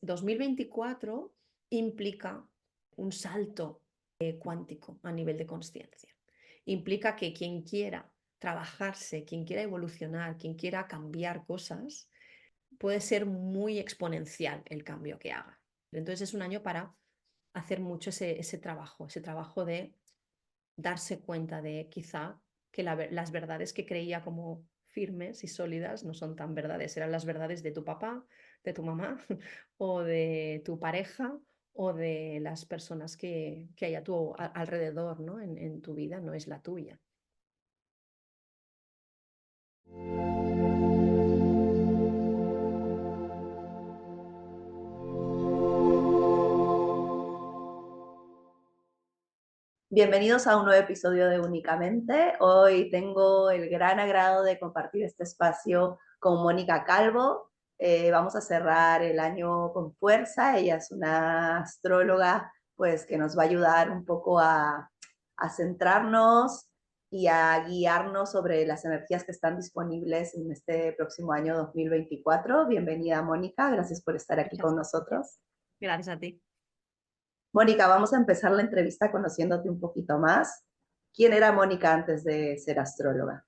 2024 implica un salto cuántico a nivel de consciencia. Implica que quien quiera trabajarse, quien quiera evolucionar, quien quiera cambiar cosas, puede ser muy exponencial el cambio que haga. Entonces es un año para hacer mucho ese trabajo de darse cuenta de quizá que las verdades que creía como firmes y sólidas no son tan verdades, eran las verdades de tu papá, de tu mamá o de tu pareja o de las personas que hay a tu alrededor, ¿no? En tu vida, no es la tuya. Bienvenidos a un nuevo episodio de Únicamente. Hoy tengo el gran agrado de compartir este espacio con Mónica Calvo. Vamos a cerrar el año con fuerza. Ella es una astróloga pues, que nos va a ayudar un poco a centrarnos y a guiarnos sobre las energías que están disponibles en este próximo año 2024. Bienvenida, Mónica. Gracias por estar aquí Muchas con gracias. nosotros. Gracias a ti. Mónica, vamos a empezar la entrevista conociéndote un poquito más. ¿Quién era Mónica antes de ser astróloga?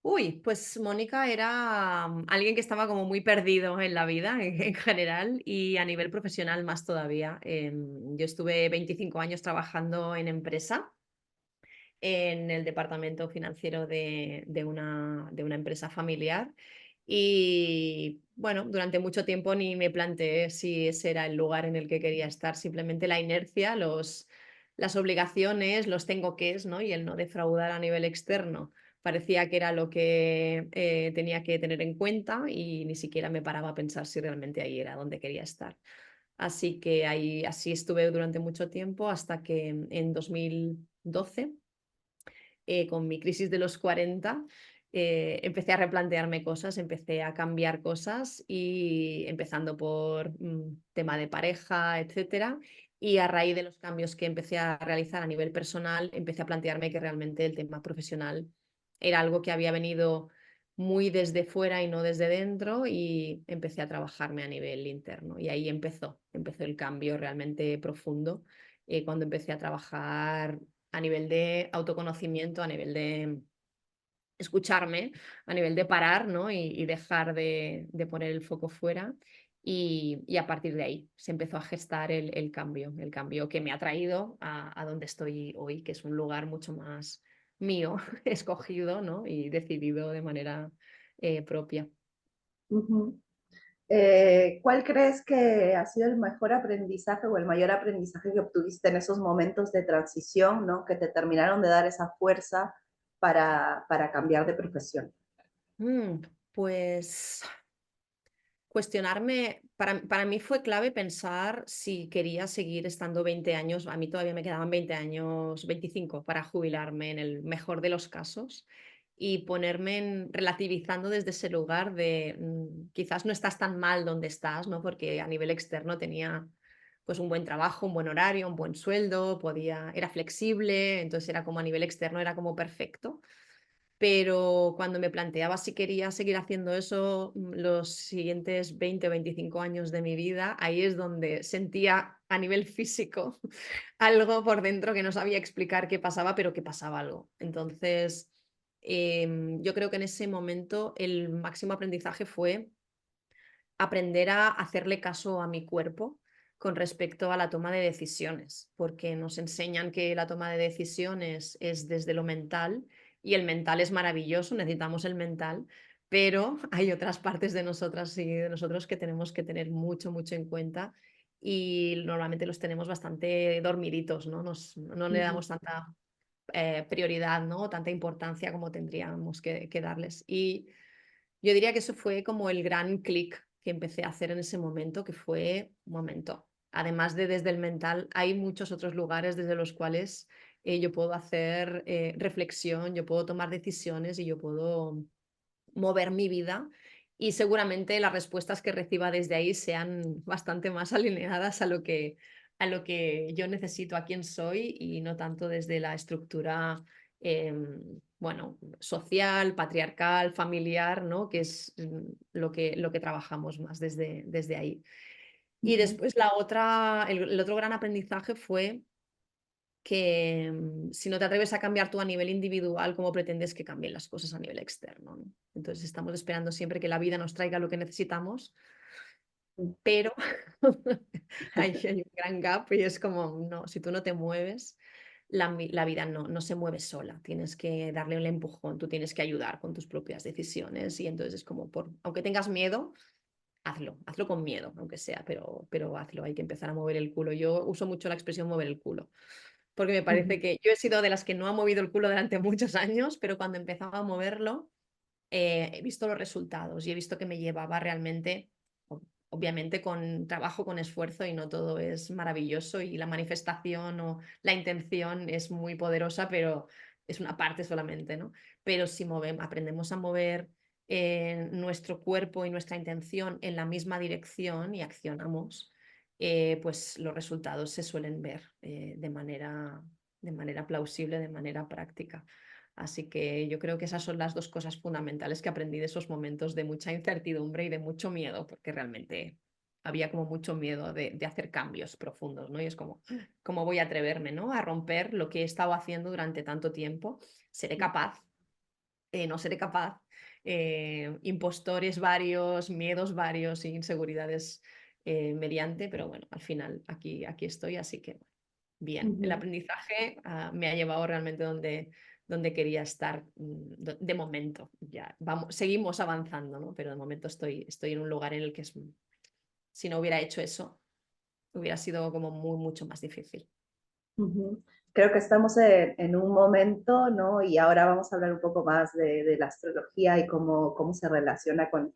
Uy, pues Mónica era alguien que estaba como muy perdido en la vida en general y a nivel profesional más todavía. Yo estuve 25 años trabajando en empresa, en el departamento financiero de una empresa familiar y bueno, durante mucho tiempo ni me planteé si ese era el lugar en el que quería estar, simplemente la inercia, las obligaciones, los tengo que es, ¿no? Y el no defraudar a nivel externo parecía que era lo que tenía que tener en cuenta y ni siquiera me paraba a pensar si realmente ahí era donde quería estar. Así que ahí, así estuve durante mucho tiempo hasta que en 2012 con mi crisis de los 40, empecé a replantearme cosas, empecé a cambiar cosas y empezando por tema de pareja, etcétera. Y a raíz de los cambios que empecé a realizar a nivel personal, empecé a plantearme que realmente el tema profesional era algo que había venido muy desde fuera y no desde dentro y empecé a trabajarme a nivel interno. Y ahí empezó el cambio realmente profundo, cuando empecé a trabajar a nivel de autoconocimiento, a nivel de escucharme, a nivel de parar, ¿no? Y dejar de poner el foco fuera. Y a partir de ahí se empezó a gestar el cambio que me ha traído a donde estoy hoy, que es un lugar mucho más mío, escogido, ¿no? Y decidido de manera propia. Ujú. ¿Cuál crees que ha sido el mejor aprendizaje o el mayor aprendizaje que obtuviste en esos momentos de transición, ¿no? Que te terminaron de dar esa fuerza para cambiar de profesión? Mm, pues cuestionarme, para mí fue clave pensar si quería seguir estando 20 años, a mí todavía me quedaban 20 años, 25 para jubilarme en el mejor de los casos y ponerme relativizando desde ese lugar de quizás no estás tan mal donde estás, ¿no? Porque a nivel externo tenía pues un buen trabajo, un buen horario, un buen sueldo, era flexible, entonces era como a nivel externo era como perfecto, pero cuando me planteaba si quería seguir haciendo eso los siguientes 20 o 25 años de mi vida, ahí es donde sentía a nivel físico algo por dentro que no sabía explicar qué pasaba, pero que pasaba algo. Entonces, yo creo que en ese momento el máximo aprendizaje fue aprender a hacerle caso a mi cuerpo con respecto a la toma de decisiones, porque nos enseñan que la toma de decisiones es desde lo mental y el mental es maravilloso, necesitamos el mental, pero hay otras partes de nosotras y de nosotros que tenemos que tener mucho, mucho en cuenta y normalmente los tenemos bastante dormiditos, ¿no? No le Ujú. damos tanta prioridad, ¿no? Tanta importancia como tendríamos que darles. Y yo diría que eso fue como el gran clic que empecé a hacer en ese momento, que fue un momento. Además de desde el mental, hay muchos otros lugares desde los cuales yo puedo hacer reflexión, yo puedo tomar decisiones y yo puedo mover mi vida. Y seguramente las respuestas que reciba desde ahí sean bastante más alineadas a lo que yo necesito, a quién soy y no tanto desde la estructura bueno, social, patriarcal, familiar, ¿no? Que es lo que trabajamos más desde ahí. Y Ujú, después el otro gran aprendizaje fue que si no te atreves a cambiar tú a nivel individual, ¿cómo pretendes que cambien las cosas a nivel externo, ¿no? Entonces estamos esperando siempre que la vida nos traiga lo que necesitamos, pero hay un gran gap y es como, no, si tú no te mueves, la vida no se mueve sola, tienes que darle un empujón, tú tienes que ayudar con tus propias decisiones y entonces es como, aunque tengas miedo, hazlo con miedo, aunque sea, pero hazlo, hay que empezar a mover el culo. Yo uso mucho la expresión mover el culo, porque me ujú, parece que yo he sido de las que no ha movido el culo durante muchos años, pero cuando empezaba a moverlo, he visto los resultados y he visto que me llevaba realmente, obviamente con trabajo, con esfuerzo y no todo es maravilloso y la manifestación o la intención es muy poderosa, pero es una parte solamente, ¿no? Pero si aprendemos a mover nuestro cuerpo y nuestra intención en la misma dirección y accionamos, pues los resultados se suelen ver de manera plausible, de manera práctica. Así que yo creo que esas son las dos cosas fundamentales que aprendí de esos momentos de mucha incertidumbre y de mucho miedo, porque realmente había como mucho miedo de hacer cambios profundos, ¿no? Y es como, ¿cómo voy a atreverme, ¿no? A romper lo que he estado haciendo durante tanto tiempo? ¿Seré capaz? No seré capaz. Impostores varios, miedos varios, inseguridades mediante, pero bueno, al final aquí estoy, así que bien. El ujú, aprendizaje me ha llevado realmente donde quería estar de momento. Ya vamos, seguimos avanzando, ¿no? Pero de momento estoy en un lugar en el que si no hubiera hecho eso, hubiera sido como mucho más difícil. ujú. Creo que estamos en un momento, ¿no? Y ahora vamos a hablar un poco más de la astrología y cómo se relaciona con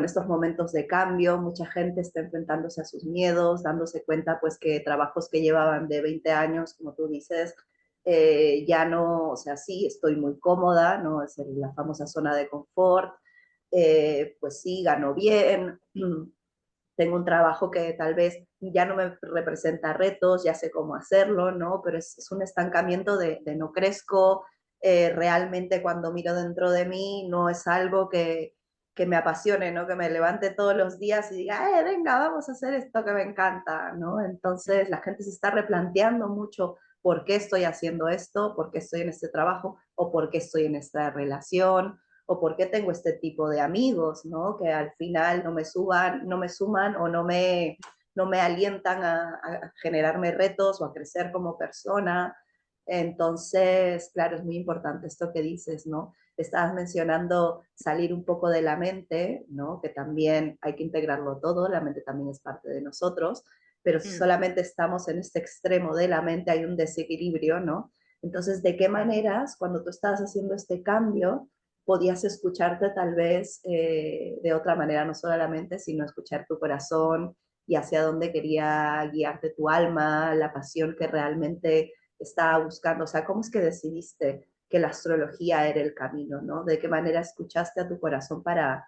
estos momentos de cambio. Mucha gente está enfrentándose a sus miedos, dándose cuenta pues que trabajos que llevaban de 20 años, como tú dices, ya no, o sea, sí, estoy muy cómoda, ¿no? Es la famosa zona de confort, pues sí, gano bien, tengo un trabajo que tal vez ya no me representa retos, ya sé cómo hacerlo, ¿no? Pero es un estancamiento de no crezco, realmente cuando miro dentro de mí no es algo que me apasione, ¿no? Que me levante todos los días y diga, venga, vamos a hacer esto que me encanta, ¿no? Entonces la gente se está replanteando mucho por qué estoy haciendo esto, por qué estoy en este trabajo o por qué estoy en esta relación o por qué tengo este tipo de amigos, ¿no? Que al final no me suman o no me alientan a generarme retos o a crecer como persona. Entonces, claro, es muy importante esto que dices, ¿no? Estabas mencionando salir un poco de la mente, ¿no? Que también hay que integrarlo todo, la mente también es parte de nosotros, pero si Mm, solamente estamos en este extremo de la mente hay un desequilibrio, ¿no? Entonces, ¿de qué maneras cuando tú estás haciendo este cambio podías escucharte tal vez de otra manera, no solamente, sino escuchar tu corazón y hacia dónde quería guiarte tu alma, la pasión que realmente estaba buscando? O sea, ¿cómo es que decidiste que la astrología era el camino, ¿no? ¿De qué manera escuchaste a tu corazón para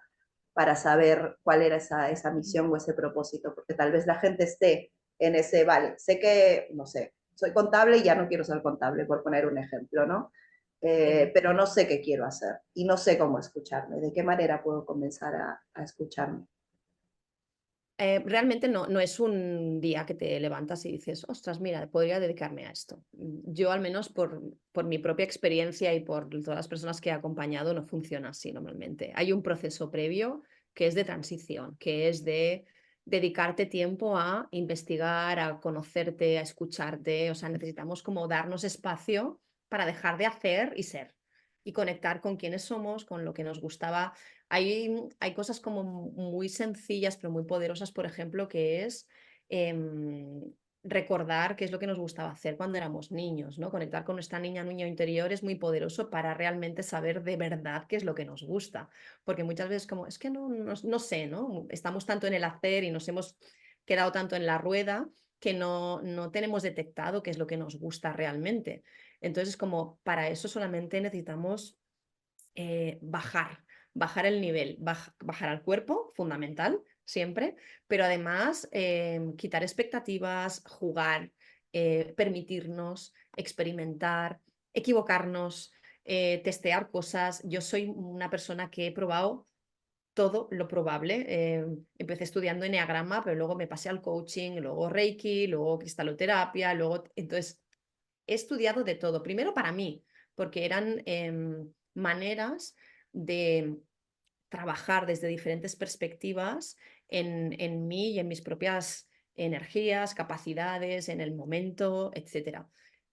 saber cuál era esa misión o ese propósito? Porque tal vez la gente esté en ese, vale, sé que, no sé, soy contable y ya no quiero ser contable, por poner un ejemplo, ¿no? sí. Pero no sé qué quiero hacer y no sé cómo escucharme. ¿De qué manera puedo comenzar a escucharme? Realmente no es un día que te levantas y dices, ostras, mira, podría dedicarme a esto. Yo al menos por mi propia experiencia y por todas las personas que he acompañado no funciona así normalmente. Hay un proceso previo que es de transición, que es de dedicarte tiempo a investigar, a conocerte, a escucharte. O sea, necesitamos como darnos espacio para dejar de hacer y ser y conectar con quiénes somos, con lo que nos gustaba. Hay cosas como muy sencillas, pero muy poderosas, por ejemplo, que es recordar qué es lo que nos gustaba hacer cuando éramos niños, ¿no? Conectar con nuestra niña, niño interior es muy poderoso para realmente saber de verdad qué es lo que nos gusta. Porque muchas veces como, es que no sé, ¿no? Estamos tanto en el hacer y nos hemos quedado tanto en la rueda que no tenemos detectado qué es lo que nos gusta realmente. Entonces, como para eso solamente necesitamos bajar el nivel, bajar al cuerpo, fundamental, siempre, pero además quitar expectativas, jugar, permitirnos, experimentar, equivocarnos, testear cosas. Yo soy una persona que he probado todo lo probable. Empecé estudiando eneagrama, pero luego me pasé al coaching, luego Reiki, luego cristaloterapia, luego... Entonces, he estudiado de todo. Primero para mí, porque eran maneras de trabajar desde diferentes perspectivas en mí y en mis propias energías, capacidades, en el momento, etcétera.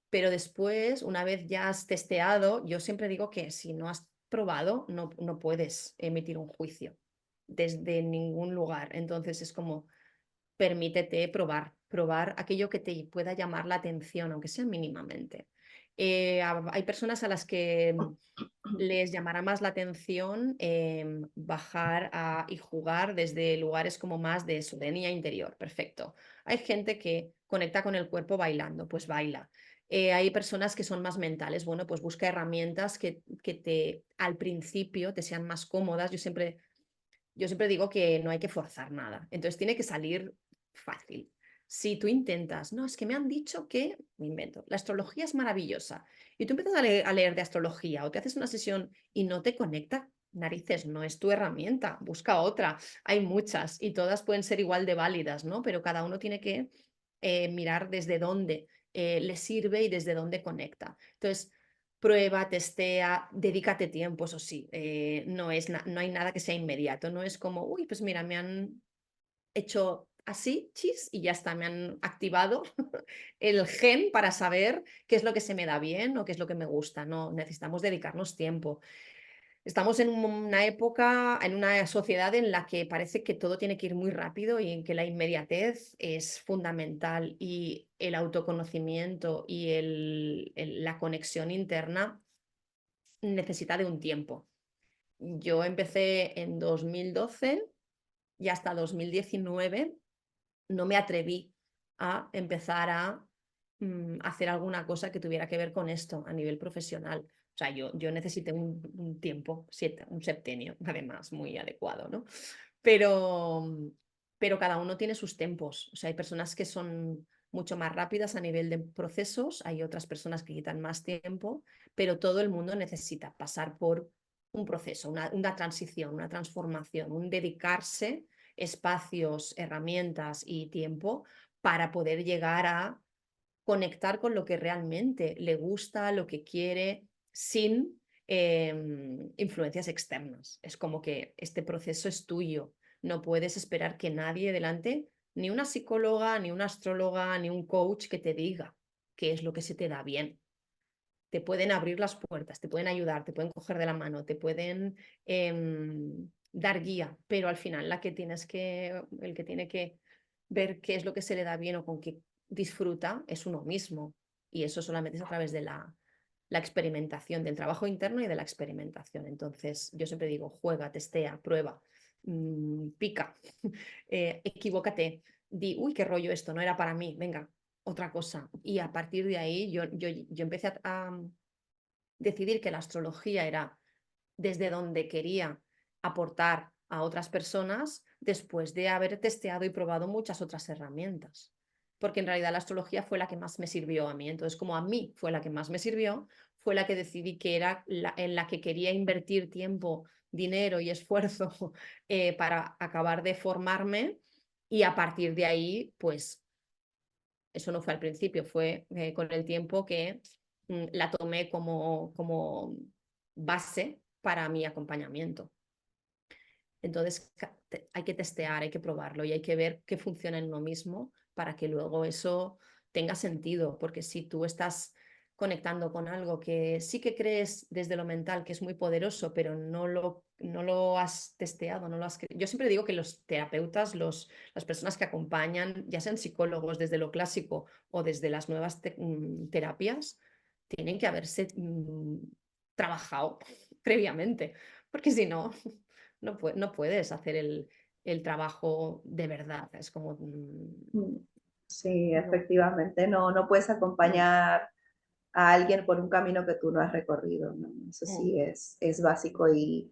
Pero después, una vez ya has testeado, yo siempre digo que si no has probado, no puedes emitir un juicio desde ningún lugar. Entonces es como, permítete probar aquello que te pueda llamar la atención, aunque sea mínimamente. Hay personas a las que les llamará más la atención bajar y jugar desde lugares como más de soberanía interior. Perfecto. Hay gente que conecta con el cuerpo bailando, pues baila. Hay personas que son más mentales. Bueno, pues busca herramientas que al principio te sean más cómodas. Yo siempre digo que no hay que forzar nada. Entonces tiene que salir fácil. Si tú intentas, no, es que me han dicho que, me invento, la astrología es maravillosa, y tú empiezas a leer de astrología o te haces una sesión y no te conecta, narices, no es tu herramienta, busca otra. Hay muchas y todas pueden ser igual de válidas, ¿no? Pero cada uno tiene que mirar desde dónde le sirve y desde dónde conecta. Entonces, prueba, testea, dedícate tiempo, eso sí, no hay nada que sea inmediato, no es como, uy, pues mira, me han hecho así, chis, y ya está, me han activado el gen para saber qué es lo que se me da bien o qué es lo que me gusta, no, necesitamos dedicarnos tiempo. Estamos en una época, en una sociedad en la que parece que todo tiene que ir muy rápido y en que la inmediatez es fundamental, y el autoconocimiento y la conexión interna necesita de un tiempo. Yo empecé en 2012 y hasta 2019 no me atreví a empezar a hacer alguna cosa que tuviera que ver con esto a nivel profesional. O sea, yo necesité un tiempo, un septenio, además, muy adecuado, ¿no? Pero cada uno tiene sus tempos. O sea, hay personas que son mucho más rápidas a nivel de procesos, hay otras personas que quitan más tiempo, pero todo el mundo necesita pasar por un proceso, una transición, una transformación, un dedicarse espacios, herramientas y tiempo para poder llegar a conectar con lo que realmente le gusta, lo que quiere, sin influencias externas. Es como que este proceso es tuyo. No puedes esperar que nadie delante, ni una psicóloga, ni una astróloga, ni un coach, que te diga qué es lo que se te da bien. Te pueden abrir las puertas, te pueden ayudar, te pueden coger de la mano, te pueden dar guía, pero al final el que tiene que ver qué es lo que se le da bien o con qué disfruta es uno mismo. Y eso solamente es a través de la experimentación, del trabajo interno y de la experimentación. Entonces, yo siempre digo, juega, testea, prueba, pica, equivócate, di, uy, qué rollo esto, no era para mí, venga, otra cosa. Y a partir de ahí yo empecé a decidir que la astrología era desde donde quería aportar a otras personas, después de haber testeado y probado muchas otras herramientas. Porque en realidad la astrología fue la que más me sirvió a mí. Entonces, como a mí fue la que más me sirvió, fue la que decidí que era en la que quería invertir tiempo, dinero y esfuerzo para acabar de formarme. Y a partir de ahí, pues eso no fue al principio, fue con el tiempo que la tomé como base para mi acompañamiento. Entonces hay que testear, hay que probarlo y hay que ver qué funciona en uno mismo para que luego eso tenga sentido, porque si tú estás conectando con algo que sí que crees desde lo mental que es muy poderoso, pero no lo has testeado, no lo has... Yo siempre digo que los terapeutas, las personas que acompañan, ya sean psicólogos desde lo clásico o desde las nuevas terapias, tienen que haberse trabajado previamente, porque si no, no puedes hacer el trabajo de verdad. Es como... Mm, sí, no. efectivamente, no, no puedes Mm, acompañar a alguien por un camino que tú no has recorrido, ¿no? Eso mm, sí es básico y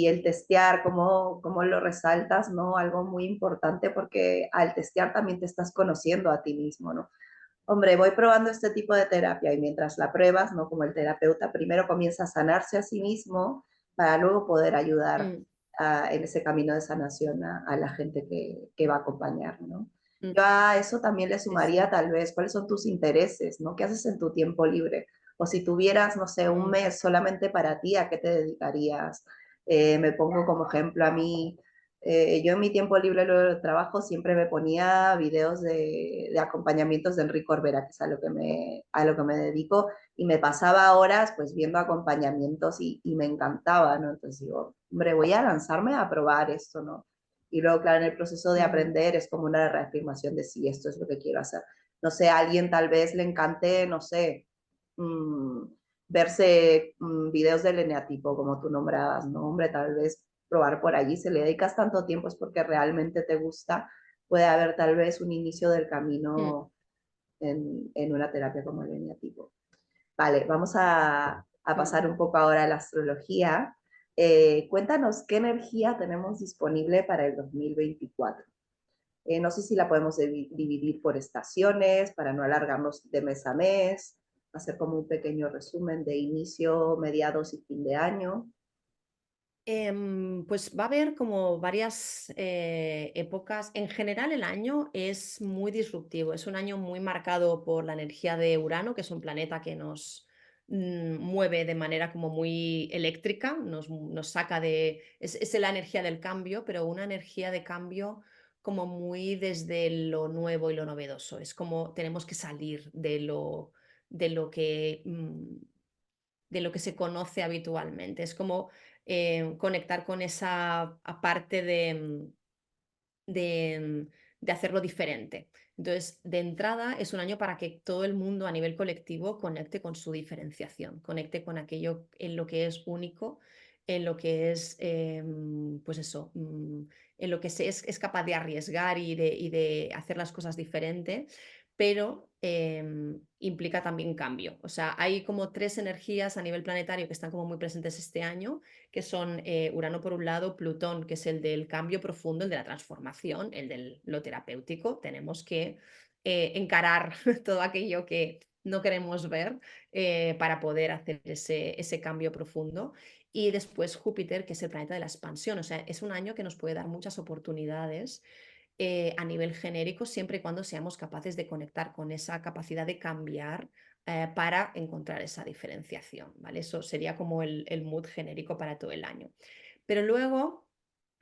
el testear, como lo resaltas, ¿no? Algo muy importante porque al testear también te estás conociendo a ti mismo, ¿no? Hombre, voy probando este tipo de terapia y mientras la pruebas, ¿no? Como el terapeuta primero comienza a sanarse a sí mismo para luego poder ayudar mm. en ese camino de sanación a la gente que va a acompañar, ¿no? Mm, Yo a eso también le sí, sumaría sí. tal vez cuáles son tus intereses, ¿no? ¿Qué haces en tu tiempo libre? O si tuvieras, no sé, un Mm, mes solamente para ti, ¿a qué te dedicarías? Me pongo como ejemplo a mí, yo en mi tiempo libre luego del trabajo siempre me ponía videos de acompañamientos de Enrique Corbera, que es a lo que me dedico, y me pasaba horas pues viendo acompañamientos y me encantaba, ¿no? Entonces digo, hombre, voy a lanzarme a probar esto, ¿no? Y luego, claro, en el proceso de ujú, aprender es como una reafirmación de si esto es lo que quiero hacer. No sé, a alguien tal vez le encante, no sé, mmm, verse videos del eneatipo, como tú nombrabas, ¿no? Hombre, tal vez probar por allí, si le dedicas tanto tiempo es porque realmente te gusta, puede haber tal vez un inicio del mm. camino en una terapia como el eneatipo. Vale, vamos a Mm. pasar un poco ahora a la astrología. Cuéntanos qué energía tenemos disponible para el 2024. No sé si la podemos dividir por estaciones para no alargarnos de mes a mes, hacer como un pequeño resumen de inicio, mediados y fin de año. Pues va a haber como varias épocas. En general, el año es muy disruptivo. Es un año muy marcado por la energía de Urano, que es un planeta que nos mueve de manera como muy eléctrica, nos saca de... Es la energía del cambio, pero una energía de cambio como muy desde lo nuevo y lo novedoso. Es como tenemos que salir de lo que... de lo que se conoce habitualmente. Es como conectar con esa parte de hacerlo diferente. Entonces, de entrada, es un año para que todo el mundo a nivel colectivo conecte con su diferenciación, conecte con aquello en lo que es único, en lo que es, pues eso, en lo que es capaz de arriesgar y de hacer las cosas diferente, pero implica también cambio. O sea, hay como tres energías a nivel planetario que están como muy presentes este año, que son Urano por un lado, Plutón, que es el del cambio profundo, el de la transformación, el de lo terapéutico. Tenemos que encarar todo aquello que no queremos ver para poder hacer ese cambio profundo. Y después Júpiter, que es el planeta de la expansión. O sea, es un año que nos puede dar muchas oportunidades a nivel genérico, siempre y cuando seamos capaces de conectar con esa capacidad de cambiar para encontrar esa diferenciación, ¿vale? Eso sería como el mood genérico para todo el año. Pero luego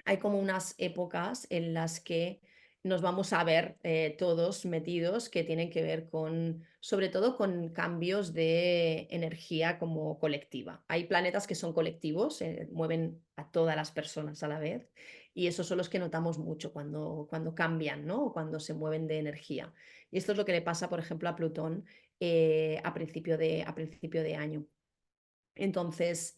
hay como unas épocas en las que nos vamos a ver todos metidos que tienen que ver con, sobre todo con cambios de energía como colectiva. Hay planetas que son colectivos, mueven a todas las personas a la vez y esos son los que notamos mucho cuando cambian, ¿no? O cuando se mueven de energía. Y esto es lo que le pasa, por ejemplo, a Plutón a principio de año. Entonces,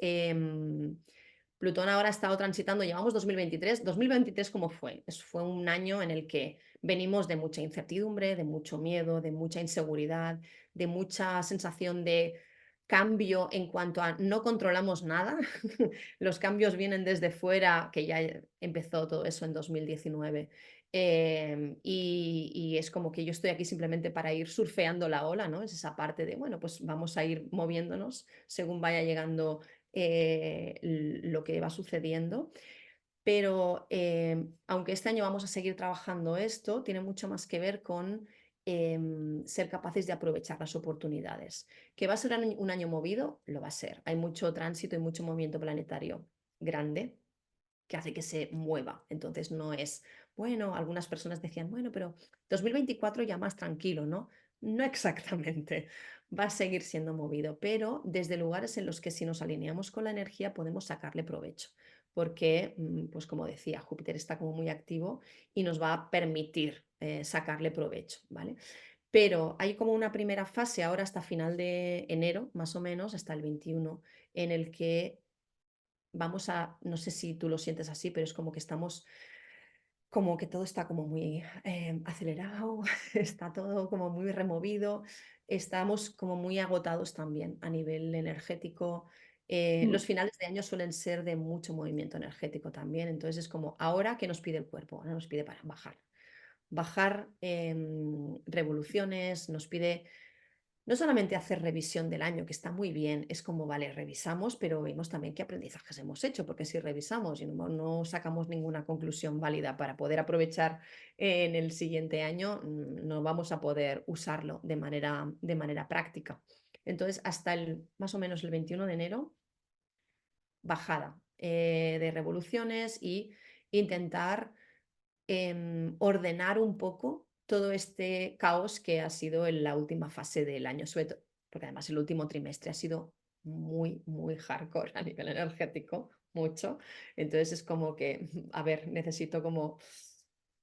Plutón ahora ha estado transitando, llevamos 2023. 2023, ¿cómo fue? Fue un año en el que venimos de mucha incertidumbre, de mucho miedo, de mucha inseguridad, de mucha sensación de cambio en cuanto a no controlamos nada. Los cambios vienen desde fuera, que ya empezó todo eso en 2019. Y es como que yo estoy aquí simplemente para ir surfeando la ola, ¿no? Es esa parte de, bueno, pues vamos a ir moviéndonos según vaya llegando lo que va sucediendo. Pero aunque este año vamos a seguir trabajando esto, tiene mucho más que ver con ser capaces de aprovechar las oportunidades. ¿Que va a ser un año movido? Lo va a ser. Hay mucho tránsito y mucho movimiento planetario grande que hace que se mueva. Entonces no es, bueno, algunas personas decían, bueno, pero 2024 ya más tranquilo, ¿no? No exactamente. Va a seguir siendo movido, pero desde lugares en los que si nos alineamos con la energía podemos sacarle provecho, porque, pues como decía, Júpiter está como muy activo y nos va a permitir sacarle provecho, ¿vale? Pero hay como una primera fase ahora hasta final de enero, más o menos, hasta el 21, en el que vamos a, no sé si tú lo sientes así, pero es como que estamos, como que todo está como muy acelerado, está todo como muy removido, estamos como muy agotados también a nivel energético. Los finales de año suelen ser de mucho movimiento energético también, entonces es como ahora que nos pide el cuerpo, ahora nos pide para bajar, bajar revoluciones, nos pide no solamente hacer revisión del año, que está muy bien, es como, vale, revisamos, pero vemos también qué aprendizajes hemos hecho, porque si revisamos y no sacamos ninguna conclusión válida para poder aprovechar en el siguiente año, no vamos a poder usarlo de manera práctica. Entonces, hasta más o menos el 21 de enero, bajada de revoluciones y intentar ordenar un poco todo este caos que ha sido en la última fase del año, sobre todo, porque además el último trimestre ha sido muy, muy hardcore a nivel energético, mucho. Entonces es como que, a ver, necesito como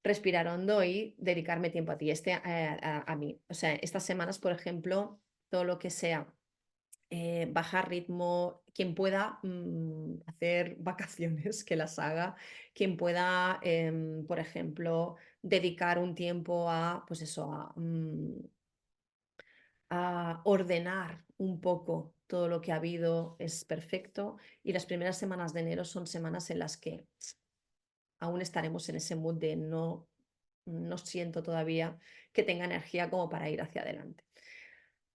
respirar hondo y dedicarme tiempo a ti, a mí. O sea, estas semanas, por ejemplo, todo lo que sea bajar ritmo, quien pueda hacer vacaciones, que las haga, quien pueda, por ejemplo, dedicar un tiempo a, pues eso, a ordenar un poco todo lo que ha habido, es perfecto. Y las primeras semanas de enero son semanas en las que aún estaremos en ese mood de no siento todavía que tenga energía como para ir hacia adelante.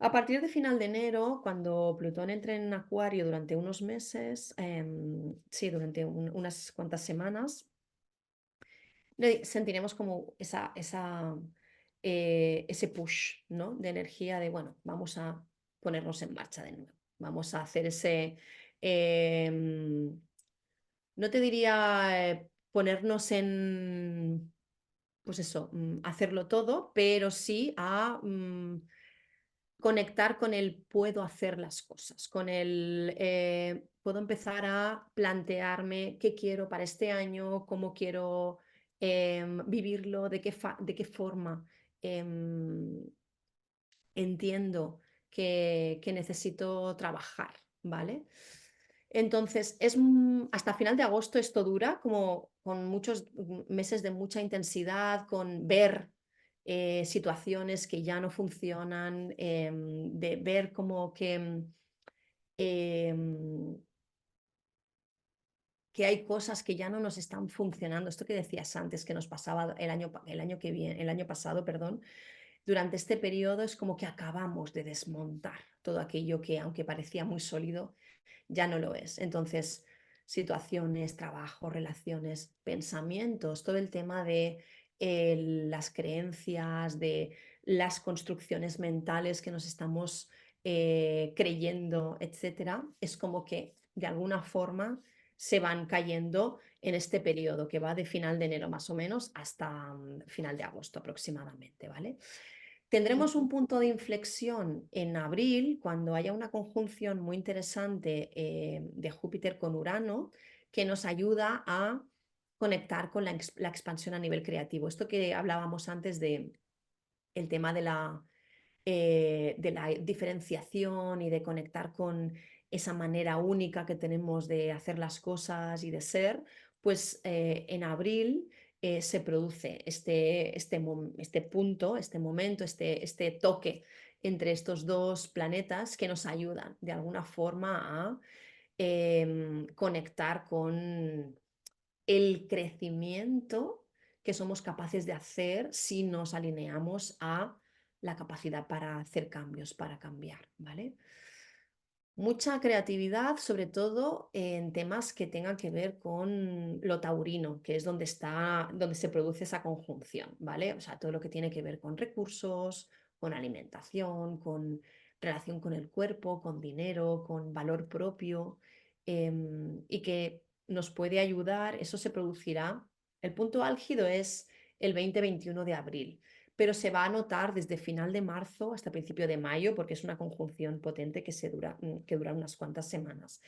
A partir de final de enero, cuando Plutón entre en Acuario durante unos meses, sí, durante unas cuantas semanas, sentiremos como ese push, ¿no? De energía de, bueno, vamos a ponernos en marcha de nuevo. Vamos a hacer em, no te diría ponernos en, pues eso, hacerlo todo, pero sí a conectar con el puedo hacer las cosas, con el puedo empezar a plantearme qué quiero para este año, cómo quiero vivirlo, de qué forma em, entiendo que necesito trabajar, ¿vale? Entonces, hasta final de agosto esto dura, como con muchos meses de mucha intensidad, con ver situaciones que ya no funcionan, de ver como em, que hay cosas que ya no nos están funcionando. Esto que decías antes, que nos pasaba el año pasado, perdón, durante este periodo es como que acabamos de desmontar todo aquello que, aunque parecía muy sólido, ya no lo es. Entonces, situaciones, trabajo, relaciones, pensamientos, todo el tema de las creencias, de las construcciones mentales que nos estamos creyendo, etcétera, es como que de alguna forma se van cayendo en este periodo que va de final de enero más o menos hasta final de agosto aproximadamente, ¿vale? Tendremos un punto de inflexión en abril, cuando haya una conjunción muy interesante de Júpiter con Urano, que nos ayuda a conectar con la expansión a nivel creativo. Esto que hablábamos antes de el tema de la diferenciación y de conectar con esa manera única que tenemos de hacer las cosas y de ser, pues en abril se produce este punto, este momento, este toque entre estos dos planetas que nos ayudan de alguna forma a conectar con el crecimiento que somos capaces de hacer si nos alineamos a la capacidad para hacer cambios, para cambiar, ¿vale? Mucha creatividad, sobre todo en temas que tengan que ver con lo taurino, que es donde se produce esa conjunción, ¿vale? O sea, todo lo que tiene que ver con recursos, con alimentación, con relación con el cuerpo, con dinero, con valor propio, y que nos puede ayudar, eso se producirá. El punto álgido es el 20-21 de abril, pero se va a notar desde final de marzo hasta principio de mayo, porque es una conjunción potente que dura unas cuantas semanas.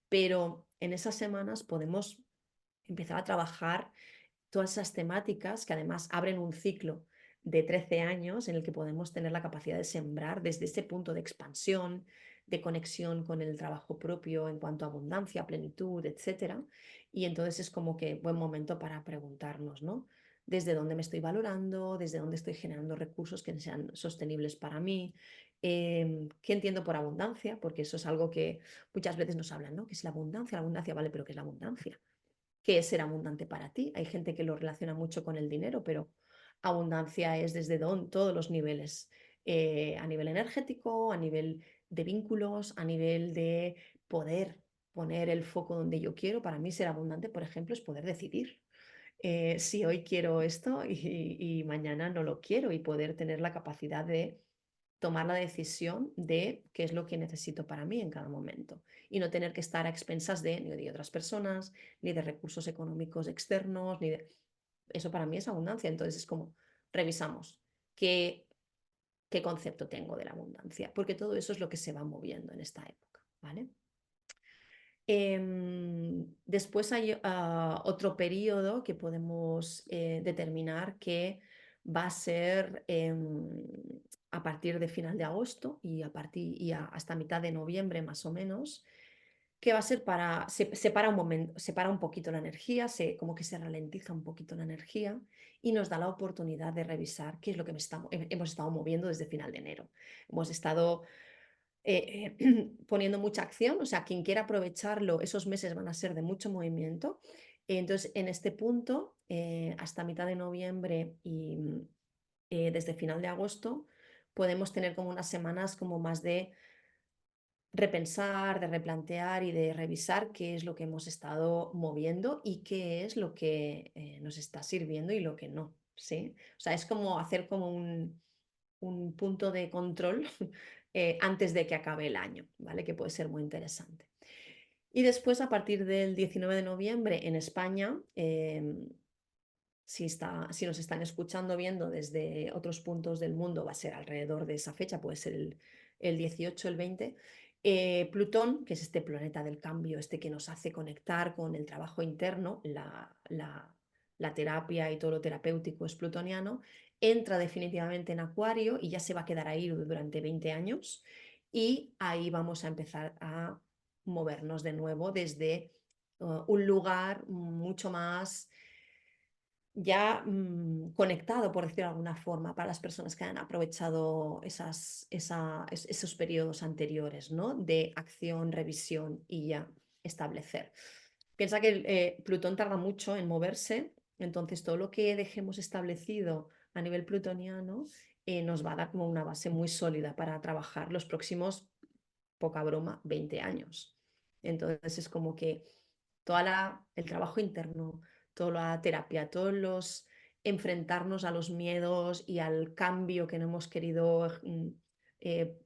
Pero en esas semanas podemos empezar a trabajar todas esas temáticas que además abren un ciclo de 13 años en el que podemos tener la capacidad de sembrar desde ese punto de expansión, de conexión con el trabajo propio en cuanto a abundancia, plenitud, etcétera. Y entonces es como que buen momento para preguntarnos, ¿no? Desde dónde me estoy valorando, desde dónde estoy generando recursos que sean sostenibles para mí, qué entiendo por abundancia, porque eso es algo que muchas veces nos hablan, ¿no? ¿Qué es la abundancia, vale, pero ¿qué es la abundancia? ¿Qué es ser abundante para ti? Hay gente que lo relaciona mucho con el dinero, pero abundancia es desde todos los niveles. a nivel energético, a nivel de vínculos, a nivel de poder poner el foco donde yo quiero. Para mí ser abundante, por ejemplo, es poder decidir si hoy quiero esto y mañana no lo quiero y poder tener la capacidad de tomar la decisión de qué es lo que necesito para mí en cada momento y no tener que estar a expensas de ni de otras personas, ni de recursos económicos externos, ni de... Eso para mí es abundancia. Entonces es como revisamos qué, qué concepto tengo de la abundancia, porque todo eso es lo que se va moviendo en esta época, ¿vale? Después hay otro periodo que podemos determinar que va a ser a partir de final de agosto y, hasta mitad de noviembre más o menos, que va a ser para, se para un momento, se para un poquito la energía, como que se ralentiza un poquito la energía y nos da la oportunidad de revisar qué es lo que hemos estado moviendo desde final de enero. Hemos estado poniendo mucha acción, o sea, quien quiera aprovecharlo, esos meses van a ser de mucho movimiento. Entonces, en este punto, hasta mitad de noviembre y desde final de agosto, podemos tener como unas semanas como más de repensar, de replantear y de revisar qué es lo que hemos estado moviendo y qué es lo que nos está sirviendo y lo que no, ¿sí? O sea, es como hacer como un punto de control antes de que acabe el año, ¿vale? Que puede ser muy interesante. Y después, a partir del 19 de noviembre en España, si nos están escuchando, viendo desde otros puntos del mundo, va a ser alrededor de esa fecha, puede ser el 18, el 20. Plutón, que es este planeta del cambio, este que nos hace conectar con el trabajo interno, la terapia y todo lo terapéutico es plutoniano, entra definitivamente en Acuario y ya se va a quedar ahí durante 20 años y ahí vamos a empezar a movernos de nuevo desde un lugar mucho más ya conectado, por decirlo de alguna forma, para las personas que han aprovechado esos periodos anteriores, ¿no? De acción, revisión y ya establecer. Piensa que Plutón tarda mucho en moverse, entonces todo lo que dejemos establecido a nivel plutoniano nos va a dar como una base muy sólida para trabajar los próximos, poca broma, 20 años. Entonces es como que el trabajo interno, toda la terapia, todos los enfrentarnos a los miedos y al cambio que no hemos querido eh,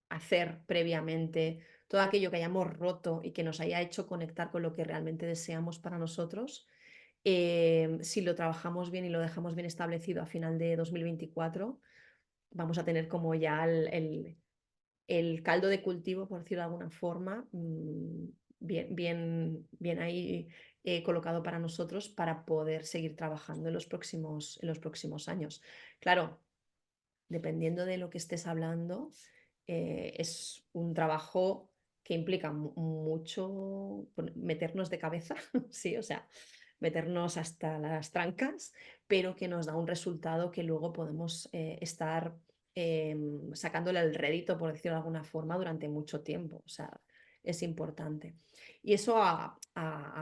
hacer previamente, todo aquello que hayamos roto y que nos haya hecho conectar con lo que realmente deseamos para nosotros, si lo trabajamos bien y lo dejamos bien establecido a final de 2024, vamos a tener como ya el caldo de cultivo, por decirlo de alguna forma, bien ahí colocado para nosotros para poder seguir trabajando en los próximos años. Claro, dependiendo de lo que estés hablando, es un trabajo que implica mucho meternos de cabeza, sí, o sea, meternos hasta las trancas, pero que nos da un resultado que luego podemos estar sacándole el rédito, por decirlo de alguna forma, durante mucho tiempo. O sea, es importante. Y eso a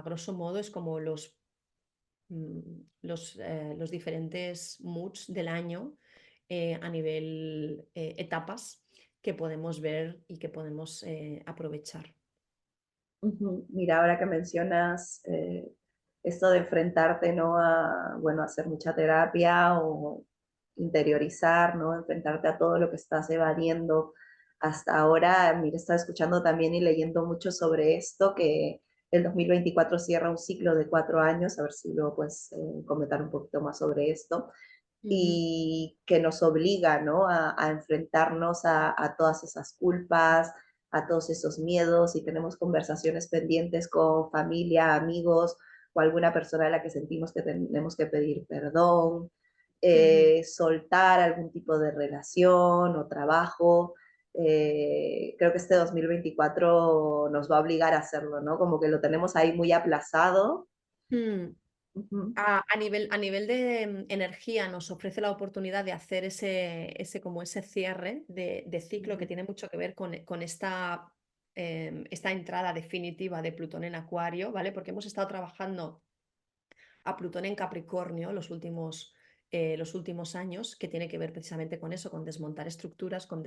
grosso modo es como los diferentes moods del año a nivel etapas que podemos ver y que podemos aprovechar. Mira, ahora que mencionas esto de enfrentarte, ¿no? A, bueno, hacer mucha terapia o interiorizar, ¿no? Enfrentarte a todo lo que estás evadiendo hasta ahora. Mira, estaba escuchando también y leyendo mucho sobre esto, que el 2024 cierra un ciclo de 4 años, a ver si luego puedes comentar un poquito más sobre esto, Ujú, y que nos obliga, ¿no? A enfrentarnos a todas esas culpas, a todos esos miedos, y tenemos conversaciones pendientes con familia, amigos o alguna persona a la que sentimos que tenemos que pedir perdón, ujú. soltar algún tipo de relación o trabajo. Creo que este 2024 nos va a obligar a hacerlo, ¿no? Como que lo tenemos ahí muy aplazado. Mm. Ujú, A nivel de energía nos ofrece la oportunidad de hacer como ese cierre de ciclo que ujú, tiene mucho que ver con esta entrada definitiva de Plutón en Acuario, ¿vale? Porque hemos estado trabajando a Plutón en Capricornio los últimos los últimos años, que tiene que ver precisamente con eso, con desmontar estructuras, con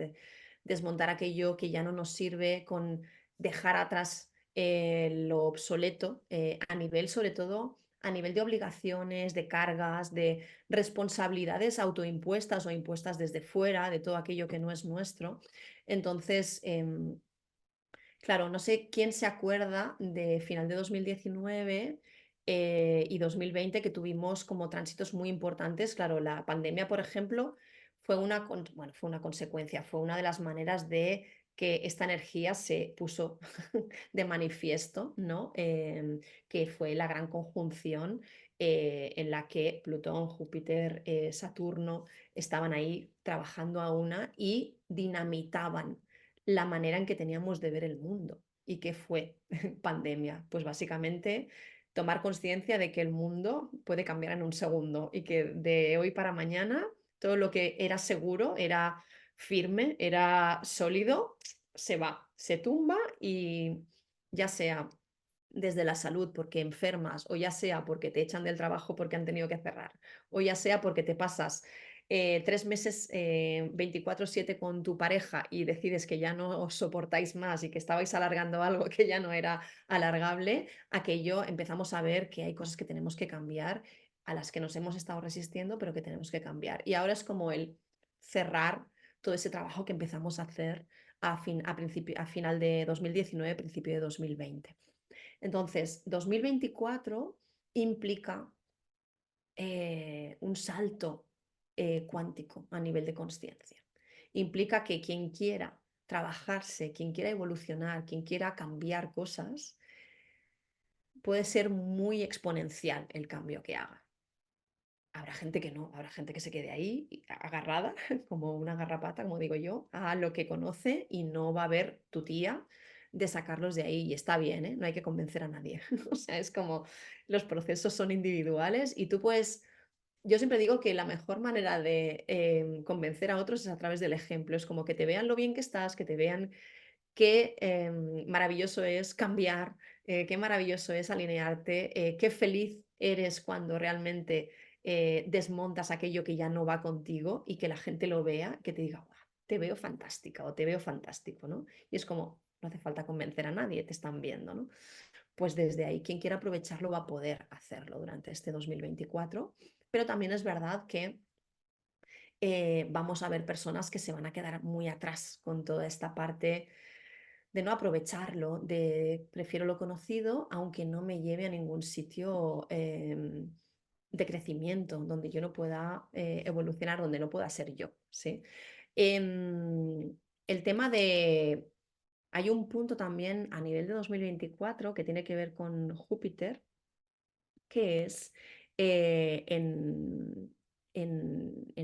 desmontar aquello que ya no nos sirve, con dejar atrás lo obsoleto, a nivel, sobre todo, a nivel de obligaciones, de cargas, de responsabilidades autoimpuestas o impuestas desde fuera, de todo aquello que no es nuestro. Entonces, claro, no sé quién se acuerda de final de 2019 y 2020 que tuvimos como tránsitos muy importantes. Claro, la pandemia, por ejemplo, fue bueno, fue una consecuencia, fue una de las maneras de que esta energía se puso de manifiesto, ¿no? Que fue la gran conjunción en la que Plutón, Júpiter, Saturno estaban ahí trabajando a una y dinamitaban la manera en que teníamos de ver el mundo. ¿Y qué fue pandemia? Pues básicamente tomar conciencia de que el mundo puede cambiar en un segundo y que de hoy para mañana todo lo que era seguro, era firme, era sólido, se va, se tumba y ya sea desde la salud porque enfermas o ya sea porque te echan del trabajo porque han tenido que cerrar o ya sea porque te pasas 3 meses 24/7 con tu pareja y decides que ya no os soportáis más y que estabais alargando algo que ya no era alargable, aquello empezamos a ver que hay cosas que tenemos que cambiar, a las que nos hemos estado resistiendo, pero que tenemos que cambiar. Y ahora es como el cerrar todo ese trabajo que empezamos a hacer a final de 2019, principio de 2020. Entonces, 2024 implica un salto cuántico a nivel de conciencia. Implica que quien quiera trabajarse, quien quiera evolucionar, quien quiera cambiar cosas, puede ser muy exponencial el cambio que haga. Habrá gente que no, habrá gente que se quede ahí agarrada, como una garrapata, como digo yo, a lo que conoce y no va a ver tu tía de sacarlos de ahí. Y está bien, ¿eh? No hay que convencer a nadie. O sea, es como los procesos son individuales y tú puedes. Yo siempre digo que la mejor manera de convencer a otros es a través del ejemplo. Es como que te vean lo bien que estás, que te vean qué maravilloso es cambiar, qué maravilloso es alinearte, qué feliz eres cuando realmente desmontas aquello que ya no va contigo y que la gente lo vea, que te diga, "Guau, te veo fantástica o te veo fantástico, ¿no?". Y es como, no hace falta convencer a nadie, te están viendo, ¿no? Pues desde ahí, quien quiera aprovecharlo va a poder hacerlo durante este 2024, pero también es verdad que vamos a ver personas que se van a quedar muy atrás con toda esta parte de no aprovecharlo, de prefiero lo conocido, aunque no me lleve a ningún sitio de crecimiento, donde yo no pueda evolucionar, donde no pueda ser yo, ¿sí? El tema de. Hay un punto también a nivel de 2024 que tiene que ver con Júpiter, que es en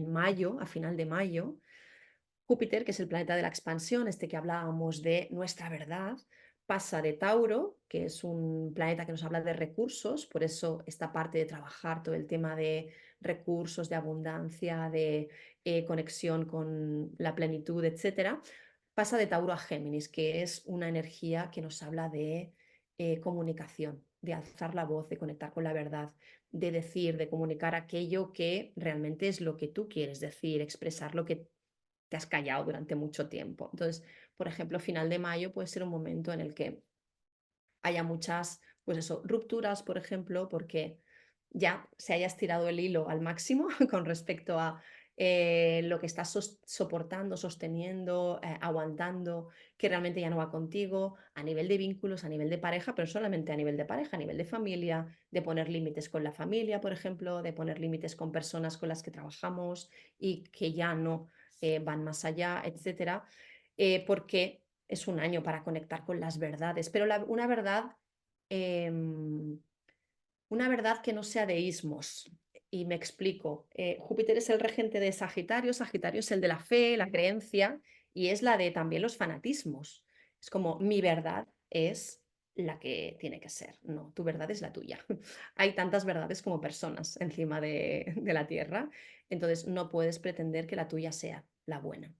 mayo, a final de mayo, Júpiter, que es el planeta de la expansión, este que hablábamos de nuestra verdad, pasa de Tauro, que es un planeta que nos habla de recursos, por eso esta parte de trabajar todo el tema de recursos, de abundancia, de conexión con la plenitud, etcétera, pasa de Tauro a Géminis, que es una energía que nos habla de comunicación, de alzar la voz, de conectar con la verdad, de decir, de comunicar aquello que realmente es lo que tú quieres decir, expresar lo que te has callado durante mucho tiempo. Entonces, por ejemplo, final de mayo puede ser un momento en el que haya muchas, pues eso, rupturas, por ejemplo, porque ya se haya estirado el hilo al máximo con respecto a lo que estás soportando, sosteniendo, aguantando, que realmente ya no va contigo, a nivel de vínculos, a nivel de pareja, pero solamente a nivel de pareja, a nivel de familia, de poner límites con la familia, por ejemplo, de poner límites con personas con las que trabajamos y que ya no van más allá, etcétera, porque es un año para conectar con las verdades, pero em, una verdad que no sea de ismos. Y me explico. Júpiter es el regente de Sagitario, Sagitario es el de la fe, la creencia, y es la de también los fanatismos. Es como mi verdad es la que tiene que ser. No, tu verdad es la tuya. Hay tantas verdades como personas encima de la Tierra, entonces no puedes pretender que la tuya sea la buena.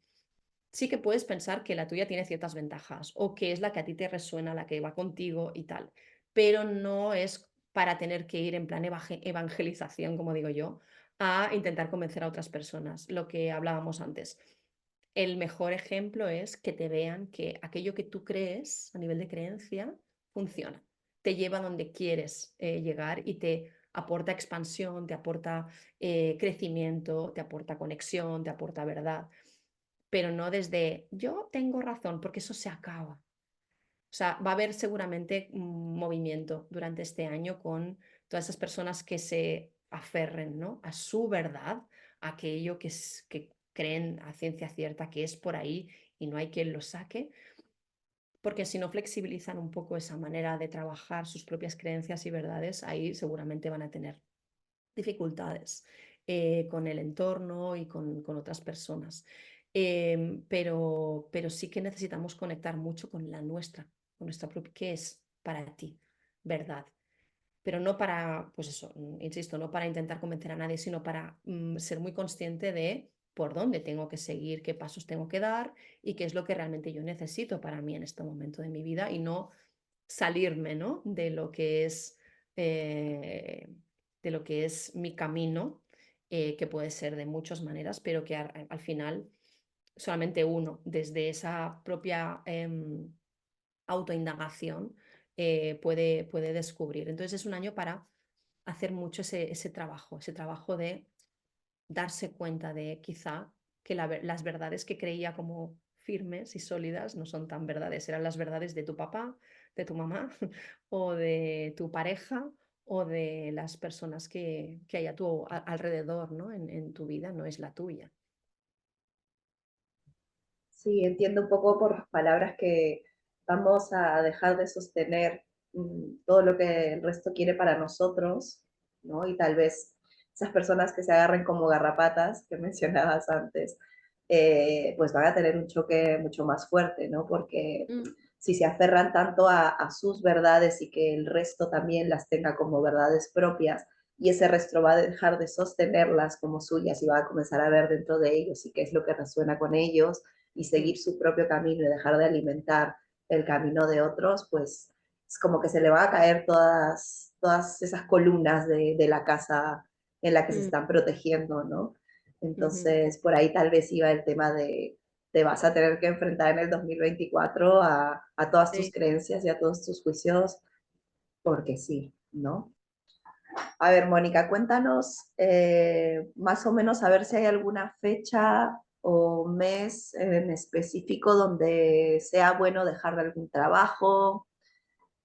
Sí que puedes pensar que la tuya tiene ciertas ventajas o que es la que a ti te resuena, la que va contigo y tal, pero no es para tener que ir en plan evangelización, como digo yo, a intentar convencer a otras personas, lo que hablábamos antes. El mejor ejemplo es que te vean que aquello que tú crees a nivel de creencia funciona, te lleva a donde quieres llegar y te aporta expansión, te aporta crecimiento, te aporta conexión, te aporta verdad, pero no desde yo tengo razón, porque eso se acaba. O sea, va a haber seguramente movimiento durante este año con todas esas personas que se aferren, ¿no?, a su verdad, a aquello que creen a ciencia cierta que es por ahí y no hay quien lo saque, porque si no flexibilizan un poco esa manera de trabajar sus propias creencias y verdades, ahí seguramente van a tener dificultades con el entorno y con otras personas. Pero sí que necesitamos conectar mucho con nuestra propia, ¿qué es para ti? ¿Verdad? Pero no para, pues eso, insisto, no para intentar convencer a nadie, sino para ser muy consciente de por dónde tengo que seguir, qué pasos tengo que dar y qué es lo que realmente yo necesito para mí en este momento de mi vida y no salirme, ¿no?, eh, de lo que es mi camino, que puede ser de muchas maneras, pero que al final solamente uno, desde esa propia autoindagación, puede descubrir. Entonces es un año para hacer mucho ese trabajo de darse cuenta de quizá que las verdades que creía como firmes y sólidas no son tan verdades, eran las verdades de tu papá, de tu mamá o de tu pareja o de las personas que hay a tu alrededor, ¿no?, en tu vida, no es la tuya. Sí, entiendo un poco por las palabras que vamos a dejar de sostener todo lo que el resto quiere para nosotros, ¿no? Y tal vez esas personas que se agarren como garrapatas que mencionabas antes, pues van a tener un choque mucho más fuerte, ¿no? Porque Mm, si se aferran tanto a sus verdades y que el resto también las tenga como verdades propias, y ese resto va a dejar de sostenerlas como suyas y va a comenzar a ver dentro de ellos y qué es lo que resuena con ellos y mm, seguir su propio camino y dejar de alimentar el camino de otros, pues es como que se le va a caer todas esas columnas de la casa en la que se mm, están protegiendo, ¿no? ujú, Entonces, por ahí tal vez iba el tema de te vas a tener que enfrentar en el 2024 a todas tus sí. creencias y a todos tus juicios, porque sí, ¿no? A ver, Mónica, cuéntanos más o menos a ver si hay alguna fecha o mes en específico donde sea bueno dejar de algún trabajo.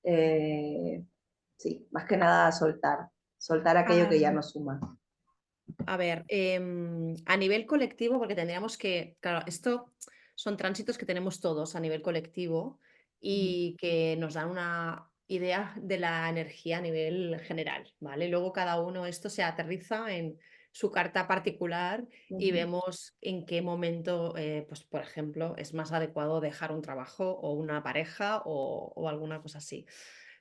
eh, sí, más que nada soltar aquello que ya Ah, no suma. a ver, a nivel colectivo, porque tendríamos que, claro, esto son tránsitos que tenemos todos a nivel colectivo y que nos dan una idea de la energía a nivel general, ¿vale? Luego cada uno esto se aterriza en su carta particular y Ujú, vemos en qué momento, pues por ejemplo, es más adecuado dejar un trabajo o una pareja o alguna cosa así.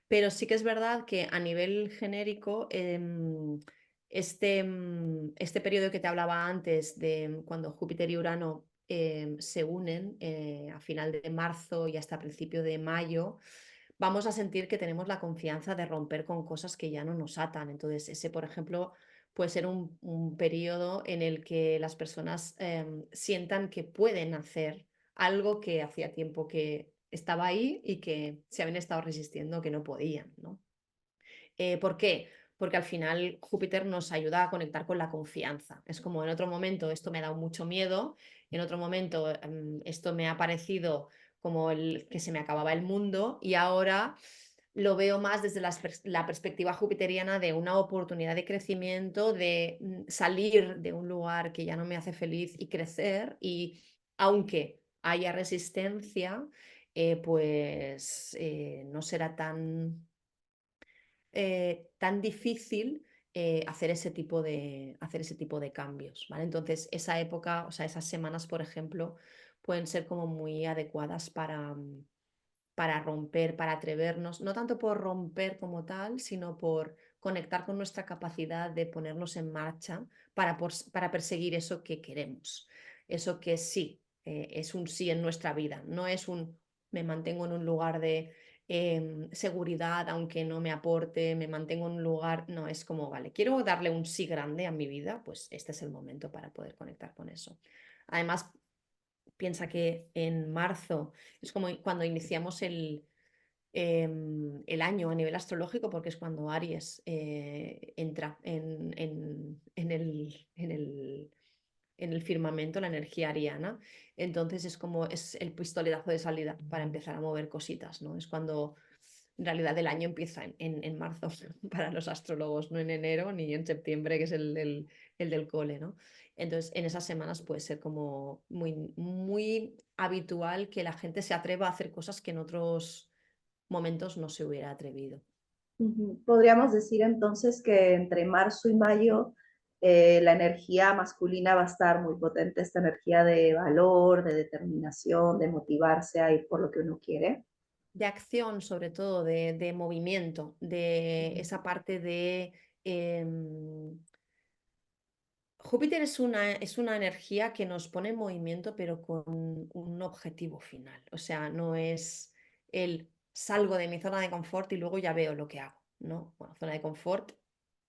Pero sí que es verdad que a nivel genérico, este periodo que te hablaba antes de cuando Júpiter y Urano se unen a final de marzo y hasta principio de mayo, vamos a sentir que tenemos la confianza de romper con cosas que ya no nos atan. Entonces, ese, por ejemplo, puede ser un periodo en el que las personas sientan que pueden hacer algo que hacía tiempo que estaba ahí y que se habían estado resistiendo, que no podían, ¿no? ¿Por qué? Porque al final Júpiter nos ayuda a conectar con la confianza. Es como en otro momento esto me ha dado mucho miedo, en otro momento esto me ha parecido como que se me acababa el mundo y ahora lo veo más desde la perspectiva jupiteriana de una oportunidad de crecimiento, de salir de un lugar que ya no me hace feliz y crecer y aunque haya resistencia, pues no será tan difícil hacer ese tipo de cambios, ¿vale? Entonces, esa época, o sea, esas semanas, por ejemplo, pueden ser como muy adecuadas para romper, para atrevernos, no tanto por romper como tal, sino por conectar con nuestra capacidad de ponernos en marcha para perseguir eso que queremos, eso que sí, es un sí en nuestra vida, no es un me mantengo en un lugar de seguridad, aunque no me aporte, me mantengo en un lugar. No, es como, vale, quiero darle un sí grande a mi vida, pues este es el momento para poder conectar con eso. Además, piensa que en marzo es como cuando iniciamos el año a nivel astrológico, porque es cuando Aries entra en el firmamento, la energía ariana. Entonces es como es el pistoletazo de salida para empezar a mover cositas, ¿no? Es cuando en realidad el año empieza en marzo para los astrólogos, no en enero ni en septiembre, que es el del cole, ¿no? Entonces, en esas semanas puede ser como muy, muy habitual que la gente se atreva a hacer cosas que en otros momentos no se hubiera atrevido. Podríamos decir entonces que entre marzo y mayo la energía masculina va a estar muy potente, esta energía de valor, de determinación, de motivarse a ir por lo que uno quiere. De acción, sobre todo, de movimiento, de Ujú. esa parte de... em, Júpiter es una energía que nos pone en movimiento, pero con un objetivo final. O sea, no es el salgo de mi zona de confort y luego ya veo lo que hago, ¿no? Bueno, zona de confort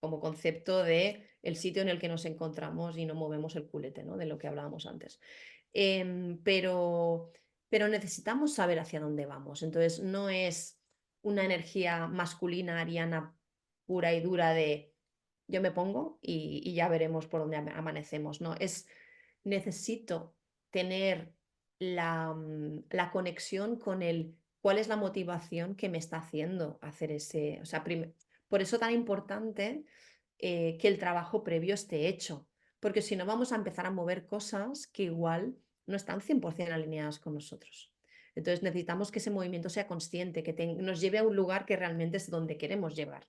como concepto de el sitio en el que nos encontramos y no movemos el culete, ¿no? De lo que hablábamos antes. Pero necesitamos saber hacia dónde vamos. Entonces, no es una energía masculina, ariana, pura y dura de yo me pongo y ya veremos por dónde amanecemos, ¿no? Necesito tener la conexión con cuál es la motivación que me está haciendo hacer ese, o sea, por eso tan importante que el trabajo previo esté hecho, porque si no vamos a empezar a mover cosas que igual no están 100% alineadas con nosotros. Entonces necesitamos que ese movimiento sea consciente, que nos lleve a un lugar que realmente es donde queremos llegar,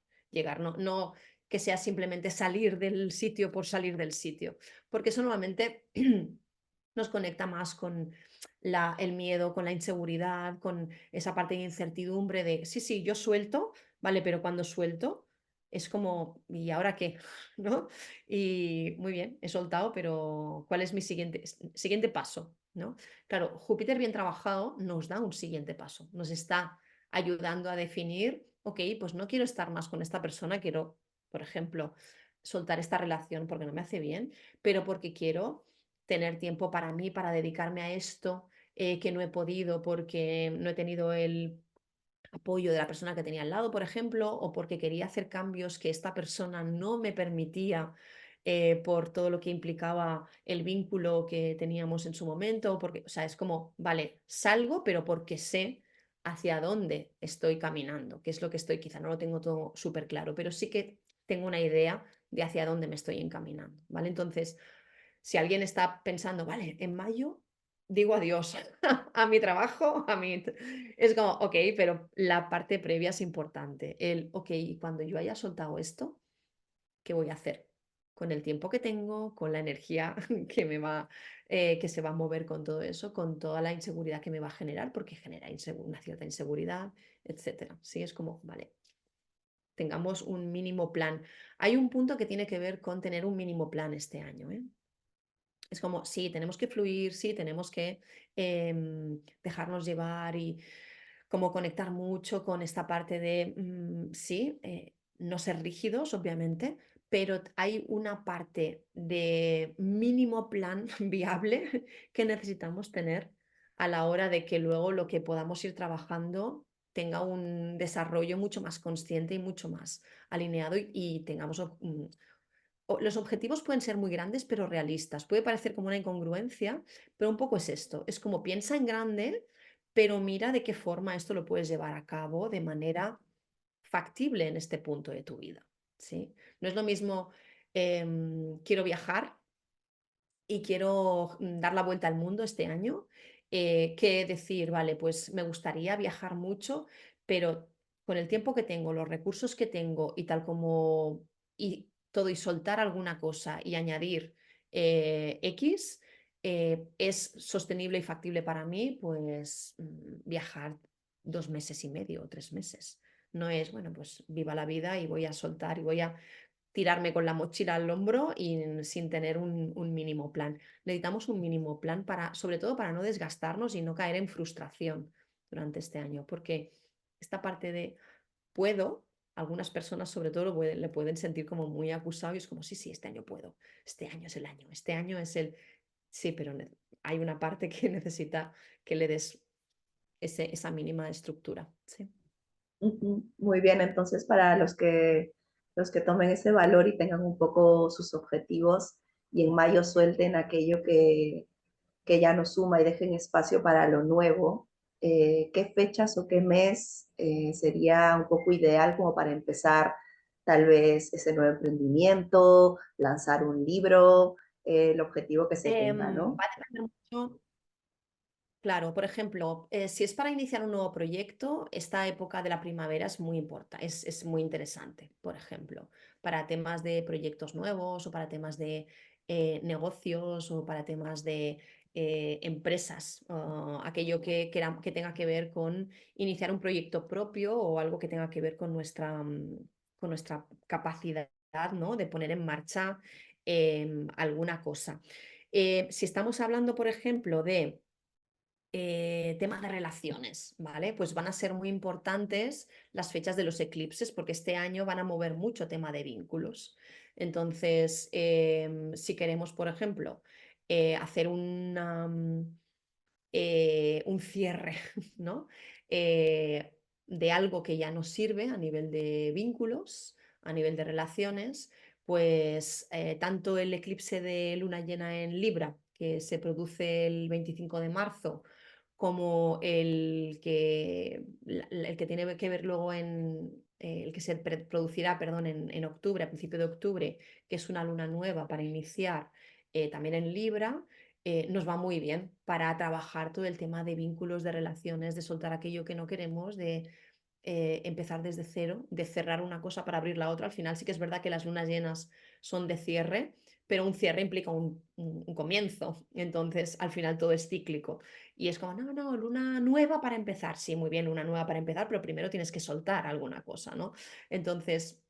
no que sea simplemente salir del sitio por salir del sitio, porque eso normalmente nos conecta más con el miedo, con la inseguridad, con esa parte de incertidumbre de, sí, sí, yo suelto, vale, pero cuando suelto es como, ¿y ahora qué? ¿No? Y muy bien, he soltado, pero ¿cuál es mi siguiente paso? ¿No? Claro, Júpiter bien trabajado nos da un siguiente paso, nos está ayudando a definir, ok, pues no quiero estar más con esta persona, quiero, por ejemplo, soltar esta relación porque no me hace bien, pero porque quiero tener tiempo para mí, para dedicarme a esto que no he podido porque no he tenido el apoyo de la persona que tenía al lado, por ejemplo, o porque quería hacer cambios que esta persona no me permitía por todo lo que implicaba el vínculo que teníamos en su momento, porque, o sea, es como, vale, salgo, pero porque sé hacia dónde estoy caminando, que es lo que estoy, quizá no lo tengo todo súper claro, pero sí que tengo una idea de hacia dónde me estoy encaminando, ¿vale? Entonces, si alguien está pensando, vale, en mayo digo adiós a mi trabajo, Es como, ok, pero la parte previa es importante. Ok, y cuando yo haya soltado esto, ¿qué voy a hacer? Con el tiempo que tengo, con la energía que se va a mover con todo eso, con toda la inseguridad que me va a generar, porque genera una cierta inseguridad, etcétera. Sí, es como, vale, tengamos un mínimo plan. Hay un punto que tiene que ver con tener un mínimo plan este año, ¿eh? Es como, sí, tenemos que fluir, sí, tenemos que dejarnos llevar y como conectar mucho con esta parte de, sí, no ser rígidos, obviamente, pero hay una parte de mínimo plan viable que necesitamos tener a la hora de que luego lo que podamos ir trabajando tenga un desarrollo mucho más consciente y mucho más alineado y tengamos los objetivos pueden ser muy grandes, pero realistas. Puede parecer como una incongruencia, pero un poco es esto. Es como piensa en grande, pero mira de qué forma esto lo puedes llevar a cabo de manera factible en este punto de tu vida. ¿Sí? No es lo mismo, quiero viajar y quiero dar la vuelta al mundo este año, que decir, vale, pues me gustaría viajar mucho, pero con el tiempo que tengo, los recursos que tengo y tal como y todo y soltar alguna cosa y añadir X, es sostenible y factible para mí, pues viajar 2 meses y medio o 3 meses. No es, bueno, pues viva la vida y voy a soltar y voy a tirarme con la mochila al hombro y sin tener un mínimo plan. Necesitamos un mínimo plan para, sobre todo para no desgastarnos y no caer en frustración durante este año, porque esta parte de puedo, algunas personas sobre todo le pueden sentir como muy acusado y es como, sí, sí, este año puedo, este año es el año, este año es el... Sí, pero hay una parte que necesita que le des esa mínima estructura. Sí. Ujú. Muy bien, entonces para los que tomen ese valor y tengan un poco sus objetivos y en mayo suelten aquello que ya no suma y dejen espacio para lo nuevo, ¿qué fechas o qué mes sería un poco ideal como para empezar tal vez ese nuevo emprendimiento, lanzar un libro, el objetivo que se tenga, ¿no? Va a depender mucho. Claro, por ejemplo, si es para iniciar un nuevo proyecto, esta época de la primavera es muy importante, es muy interesante, por ejemplo, para temas de proyectos nuevos o para temas de negocios o para temas de empresas, aquello que tenga que ver con iniciar un proyecto propio o algo que tenga que ver con nuestra capacidad, ¿no? De poner en marcha alguna cosa. Si estamos hablando, por ejemplo, de temas de relaciones, ¿vale? Pues van a ser muy importantes las fechas de los eclipses porque este año van a mover mucho tema de vínculos. Entonces, si queremos, por ejemplo, hacer un cierre, ¿no? De algo que ya nos sirve a nivel de vínculos, a nivel de relaciones, pues tanto el eclipse de luna llena en Libra, que se produce el 25 de marzo, como el que tiene que ver luego el que se producirá, perdón, en octubre, a principio de octubre, que es una luna nueva para iniciar también en Libra, nos va muy bien para trabajar todo el tema de vínculos, de relaciones, de soltar aquello que no queremos, de empezar desde cero, de cerrar una cosa para abrir la otra. Al final sí que es verdad que las lunas llenas son de cierre, pero un cierre implica un comienzo. Entonces, al final todo es cíclico. Y es como, no, no, luna nueva para empezar. Sí, muy bien, luna nueva para empezar, pero primero tienes que soltar alguna cosa, ¿no? Entonces,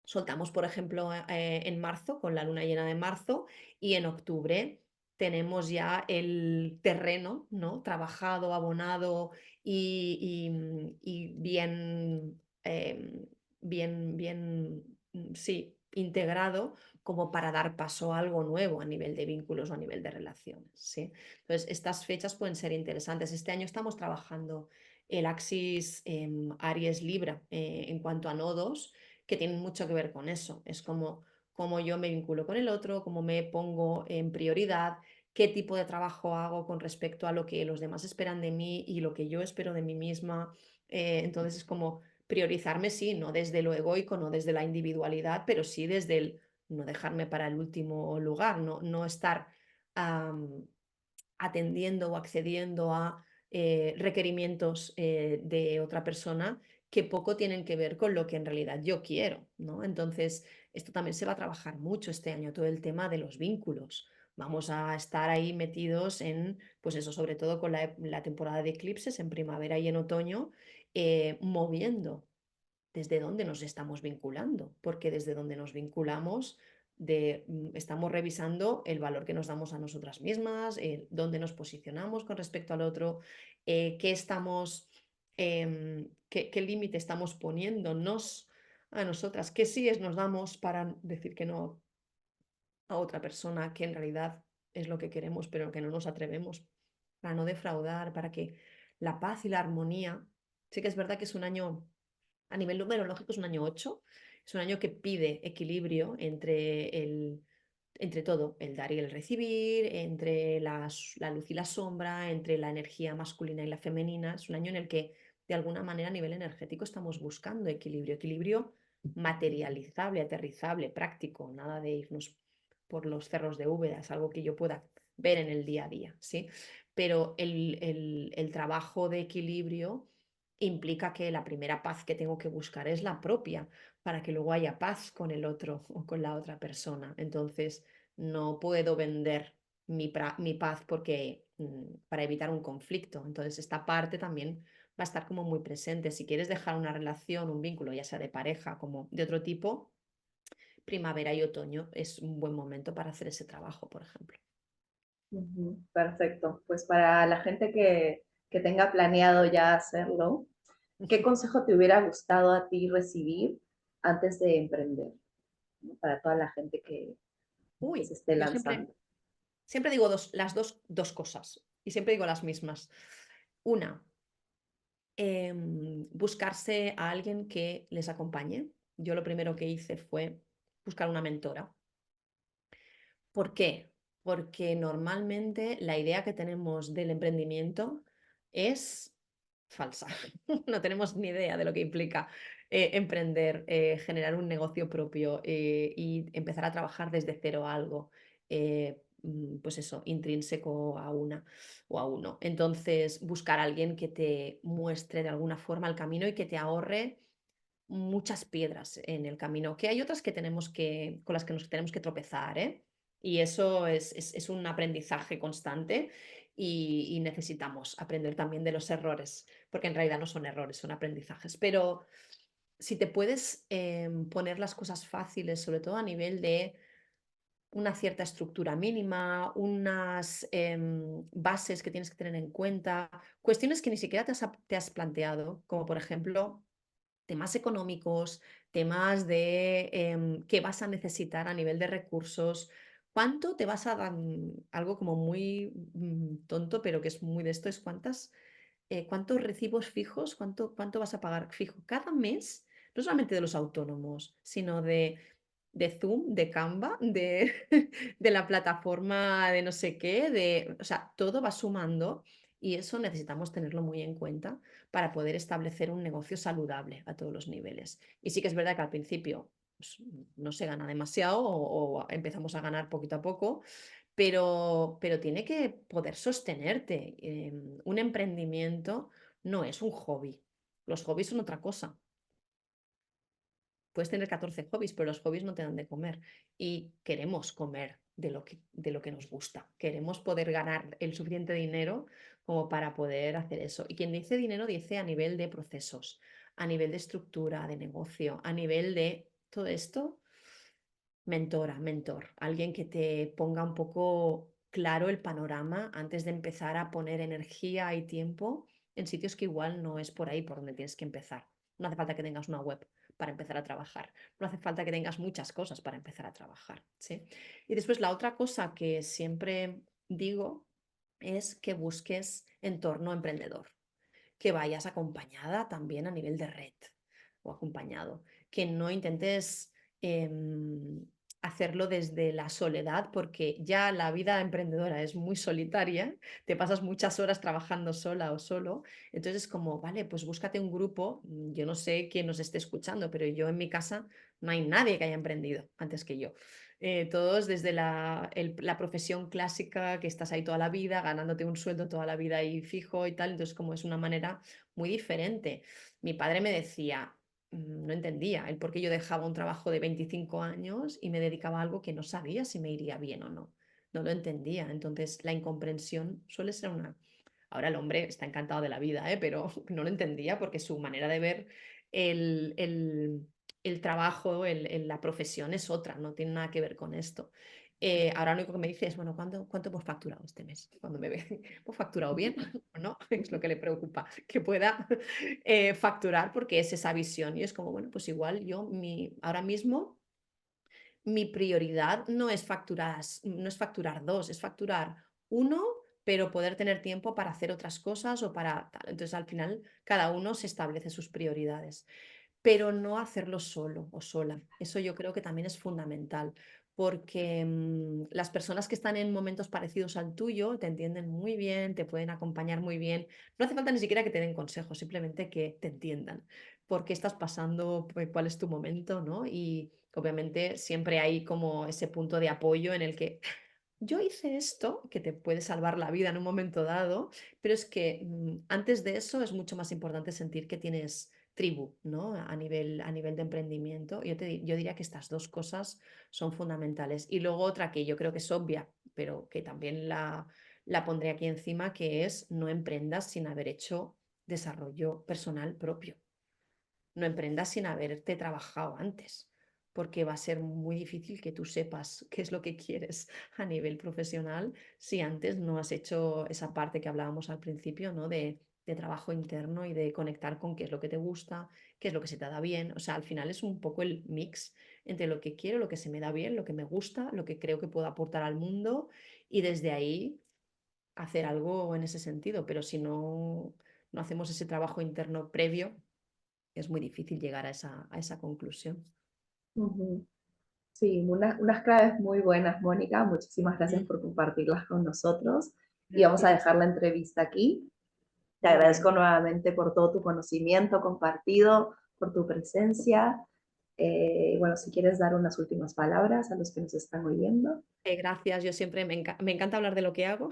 soltamos, por ejemplo, en marzo, con la luna llena de marzo, y en octubre tenemos ya el terreno, ¿no? Trabajado, abonado y bien, sí, integrado como para dar paso a algo nuevo a nivel de vínculos o a nivel de relaciones, ¿sí? Entonces, estas fechas pueden ser interesantes. Este año estamos trabajando el Axis Aries Libra en cuanto a nodos que tienen mucho que ver con eso. Es como cómo yo me vinculo con el otro, cómo me pongo en prioridad, qué tipo de trabajo hago con respecto a lo que los demás esperan de mí y lo que yo espero de mí misma. Entonces es como priorizarme, sí, no desde lo egoico, no desde la individualidad, pero sí desde el no dejarme para el último lugar, no estar atendiendo o accediendo a requerimientos de otra persona que poco tienen que ver con lo que en realidad yo quiero, ¿no? Entonces, esto también se va a trabajar mucho este año, todo el tema de los vínculos. Vamos a estar ahí metidos en, pues eso, sobre todo con la temporada de eclipses en primavera y en otoño, moviendo desde dónde nos estamos vinculando, porque desde donde nos vinculamos estamos revisando el valor que nos damos a nosotras mismas, dónde nos posicionamos con respecto al otro, qué límite estamos poniéndonos a nosotras, qué síes nos damos para decir que no a otra persona, que en realidad es lo que queremos, pero que no nos atrevemos, para no defraudar, para que la paz y la armonía, sí que es verdad que es un año a nivel numerológico es un año 8, es un año que pide equilibrio entre todo, el dar y el recibir, entre la luz y la sombra, entre la energía masculina y la femenina. Es un año en el que, de alguna manera, a nivel energético estamos buscando equilibrio, equilibrio materializable, aterrizable, práctico, nada de irnos por los cerros de Úbeda, es algo que yo pueda ver en el día a día, ¿sí? Pero el trabajo de equilibrio implica que la primera paz que tengo que buscar es la propia, para que luego haya paz con el otro o con la otra persona. Entonces, no puedo vender mi paz porque, para evitar un conflicto. Entonces, esta parte también va a estar como muy presente. Si quieres dejar una relación, un vínculo, ya sea de pareja como de otro tipo, primavera y otoño es un buen momento para hacer ese trabajo, por ejemplo. Ujú. Perfecto. Pues para la gente que tenga planeado ya hacerlo, ¿qué consejo te hubiera gustado a ti recibir antes de emprender, ¿no? Para toda la gente que se Uy, esté yo siempre, lanzando. siempre digo las dos cosas y siempre digo las mismas. Una, buscarse a alguien que les acompañe. Yo lo primero que hice fue buscar una mentora. ¿Por qué? Porque normalmente la idea que tenemos del emprendimiento es falsa. No tenemos ni idea de lo que implica emprender, generar un negocio propio y empezar a trabajar desde cero algo. Pues eso, intrínseco a una o a uno. Entonces, buscar a alguien que te muestre de alguna forma el camino y que te ahorre muchas piedras en el camino, que hay otras que tenemos con las que nos tenemos que tropezar, ¿eh? Y eso es un aprendizaje constante y necesitamos aprender también de los errores, porque en realidad no son errores, son aprendizajes. Pero si te puedes poner las cosas fáciles, sobre todo a nivel de una cierta estructura mínima, unas bases que tienes que tener en cuenta, cuestiones que ni siquiera te has planteado, como por ejemplo temas económicos, temas de qué vas a necesitar a nivel de recursos, cuánto te vas a dar, algo como muy tonto, pero que es muy de esto, es cuántos recibos fijos, cuánto vas a pagar fijo cada mes, no solamente de los autónomos, sino de Zoom, de Canva, de la plataforma de no sé qué, o sea, todo va sumando y eso necesitamos tenerlo muy en cuenta para poder establecer un negocio saludable a todos los niveles. Y sí que es verdad que al principio pues, no se gana demasiado o empezamos a ganar poquito a poco, pero tiene que poder sostenerte. Un emprendimiento no es un hobby. Los hobbies son otra cosa. Puedes tener 14 hobbies, pero los hobbies no te dan de comer. Y queremos comer de lo que nos gusta. Queremos poder ganar el suficiente dinero como para poder hacer eso. Y quien dice dinero dice a nivel de procesos, a nivel de estructura, de negocio, a nivel de todo esto. Mentora, mentor, alguien que te ponga un poco claro el panorama antes de empezar a poner energía y tiempo en sitios que igual no es por ahí por donde tienes que empezar. No hace falta que tengas una web para empezar a trabajar. No hace falta que tengas muchas cosas para empezar a trabajar, ¿sí? Y después la otra cosa que siempre digo es que busques entorno emprendedor, que vayas acompañada también a nivel de red o acompañado, que no intentes hacerlo desde la soledad, porque ya la vida emprendedora es muy solitaria, te pasas muchas horas trabajando sola o solo, entonces como, vale, pues búscate un grupo, yo no sé quién nos esté escuchando, pero yo en mi casa no hay nadie que haya emprendido antes que yo. Todos desde la profesión clásica, que estás ahí toda la vida, ganándote un sueldo toda la vida y fijo y tal, entonces como es una manera muy diferente. Mi padre me decía, no entendía el por qué yo dejaba un trabajo de 25 años y me dedicaba a algo que no sabía si me iría bien o no. No lo entendía. Entonces, la incomprensión suele ser una... Ahora el hombre está encantado de la vida, ¿eh? Pero no lo entendía porque su manera de ver el, el, el trabajo, la profesión es otra, no tiene nada que ver con esto. Ahora lo único que me dice es, bueno, ¿cuánto hemos facturado este mes? Cuando me ve, ¿hemos facturado bien o no? Es lo que le preocupa, que pueda facturar porque es esa visión y es como, bueno, pues igual ahora mismo mi prioridad no es facturar dos, es facturar uno, pero poder tener tiempo para hacer otras cosas o para tal. Entonces, al final, cada uno se establece sus prioridades, pero no hacerlo solo o sola. Eso yo creo que también es fundamental, porque las personas que están en momentos parecidos al tuyo te entienden muy bien, te pueden acompañar muy bien. No hace falta ni siquiera que te den consejos, simplemente que te entiendan por qué estás pasando, cuál es tu momento, ¿no? Y obviamente siempre hay como ese punto de apoyo en el que yo hice esto, que te puede salvar la vida en un momento dado, pero es que antes de eso es mucho más importante sentir que tienes tribu, ¿no? A nivel de emprendimiento. Yo diría que estas dos cosas son fundamentales. Y luego otra que yo creo que es obvia, pero que también la pondré aquí encima, que es no emprendas sin haber hecho desarrollo personal propio. No emprendas sin haberte trabajado antes, porque va a ser muy difícil que tú sepas qué es lo que quieres a nivel profesional si antes no has hecho esa parte que hablábamos al principio, ¿no? De de trabajo interno y de conectar con qué es lo que te gusta, qué es lo que se te da bien. O sea, al final es un poco el mix entre lo que quiero, lo que se me da bien, lo que me gusta, lo que creo que puedo aportar al mundo y desde ahí hacer algo en ese sentido. Pero si no hacemos ese trabajo interno previo, es muy difícil llegar a esa conclusión. Ujú. Sí, unas claves muy buenas, Mónica. Muchísimas gracias Mm, por compartirlas con nosotros. Y vamos a gracias. dejar la entrevista aquí. Te Muy agradezco bien. nuevamente por todo tu conocimiento compartido, por tu presencia. Bueno, si quieres dar unas últimas palabras a los que nos están oyendo. Gracias, yo siempre me encanta hablar de lo que hago.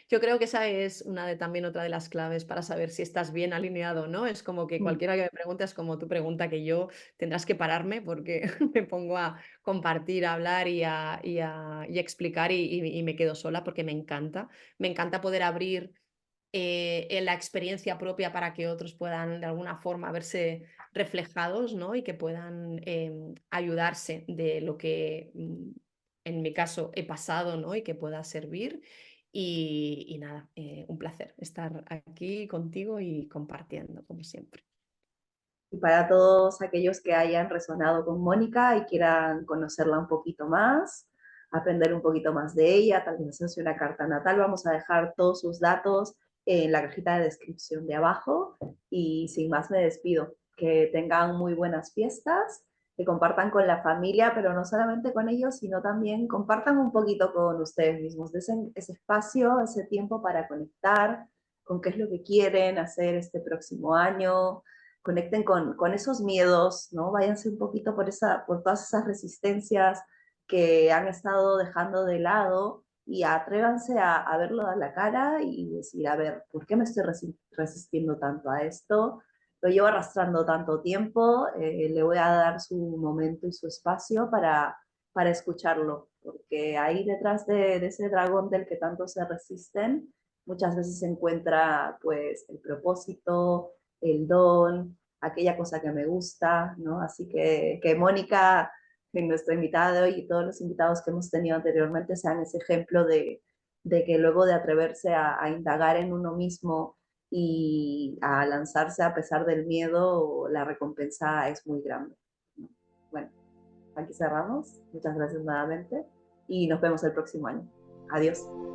Yo creo que esa es también otra de las claves para saber si estás bien alineado, ¿no? Es como que Mm. cualquiera que me pregunte es como tu pregunta que yo tendrás que pararme porque me pongo a compartir, a hablar y explicar y me quedo sola porque me encanta. Me encanta poder abrir en la experiencia propia para que otros puedan de alguna forma verse reflejados, ¿no? Y que puedan ayudarse de lo que en mi caso he pasado, ¿no? Y que pueda servir. Y nada, un placer estar aquí contigo y compartiendo, como siempre. Y para todos aquellos que hayan resonado con Mónica y quieran conocerla un poquito más, aprender un poquito más de ella, tal vez hacerse una carta natal, vamos a dejar todos sus datos en la cajita de descripción de abajo. Y sin más me despido. Que tengan muy buenas fiestas, que compartan con la familia, pero no solamente con ellos, sino también compartan un poquito con ustedes mismos, ese espacio, ese tiempo para conectar con qué es lo que quieren hacer este próximo año. Conecten con esos miedos, ¿no? Váyanse un poquito por todas esas resistencias que han estado dejando de lado y atrévanse a verlo a la cara y decir, a ver, ¿por qué me estoy resistiendo tanto a esto? Lo llevo arrastrando tanto tiempo, le voy a dar su momento y su espacio para escucharlo, porque ahí detrás de ese dragón del que tanto se resisten, muchas veces se encuentra pues el propósito, el don, aquella cosa que me gusta, ¿no? Así que Mónica, nuestra invitada de hoy y todos los invitados que hemos tenido anteriormente sean ese ejemplo de que luego de atreverse a indagar en uno mismo y a lanzarse a pesar del miedo, la recompensa es muy grande. Bueno, aquí cerramos. Muchas gracias nuevamente y nos vemos el próximo año. Adiós.